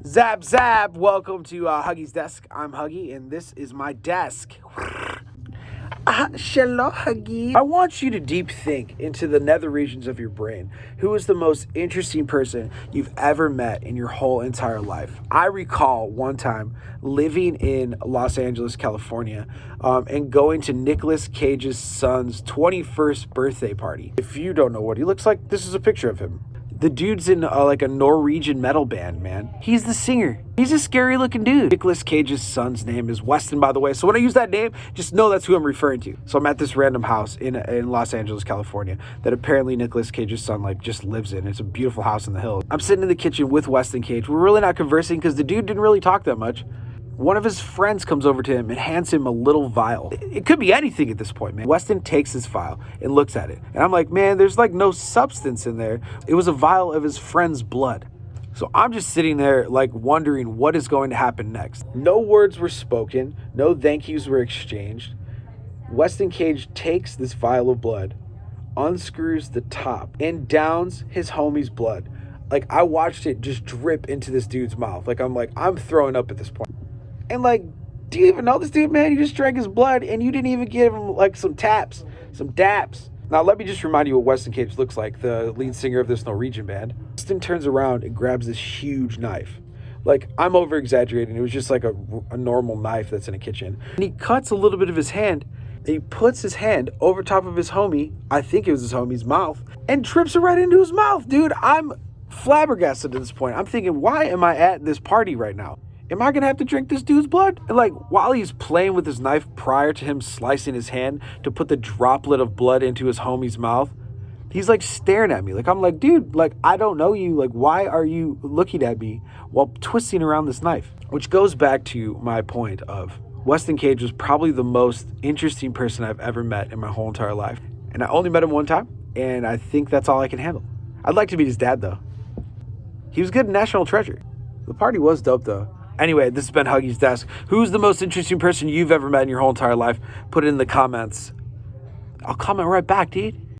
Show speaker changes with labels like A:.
A: Zap zap! Welcome to Huggie's desk. I'm Huggie, and this is my desk. Hello, Huggie. I want you to deep think into the nether regions of your brain. Who is the most interesting person you've ever met in your whole entire life? I recall one time living in Los Angeles, California, and going to Nicolas Cage's son's 21st birthday party. If you don't know what he looks like, this is a picture of him. The dude's in like a Norwegian metal band, man. He's the singer. He's a scary looking dude. Nicolas Cage's son's name is Weston, by the way. So when I use that name, just know that's who I'm referring to. So I'm at this random house in Los Angeles, California, that apparently Nicolas Cage's son just lives in. It's a beautiful house in the hills. I'm sitting in the kitchen with Weston Cage. We're really not conversing because the dude didn't really talk that much. One of his friends comes over to him and hands him a little vial. It could be anything at this point, man. Weston takes his vial and looks at it. And I'm like, man, there's no substance in there. It was a vial of his friend's blood. So I'm just sitting there wondering what is going to happen next. No words were spoken. No thank yous were exchanged. Weston Cage takes this vial of blood, unscrews the top, and downs his homie's blood. I watched it just drip into this dude's mouth. I'm throwing up at this point. And do you even know this dude, man? You just drank his blood and you didn't even give him some taps, some daps. Now, let me just remind you what Weston Cage looks like, the lead singer of this Norwegian band. Weston turns around and grabs this huge knife. I'm over exaggerating. It was just a normal knife that's in a kitchen. And he cuts a little bit of his hand and he puts his hand over top of his homie, I think it was his homie's mouth, and trips it right into his mouth. Dude, I'm flabbergasted at this point. I'm thinking, why am I at this party right now? Am I going to have to drink this dude's blood? And while he's playing with his knife prior to him slicing his hand to put the droplet of blood into his homie's mouth, he's staring at me. I'm like, dude, I don't know you. Why are you looking at me while twisting around this knife? Which goes back to my point of Weston Cage was probably the most interesting person I've ever met in my whole entire life. And I only met him one time, and I think that's all I can handle. I'd like to meet his dad, though. He was good in National Treasure. The party was dope, though. Anyway, this has been Huggie's Desk. Who's the most interesting person you've ever met in your whole entire life? Put it in the comments. I'll comment right back, dude.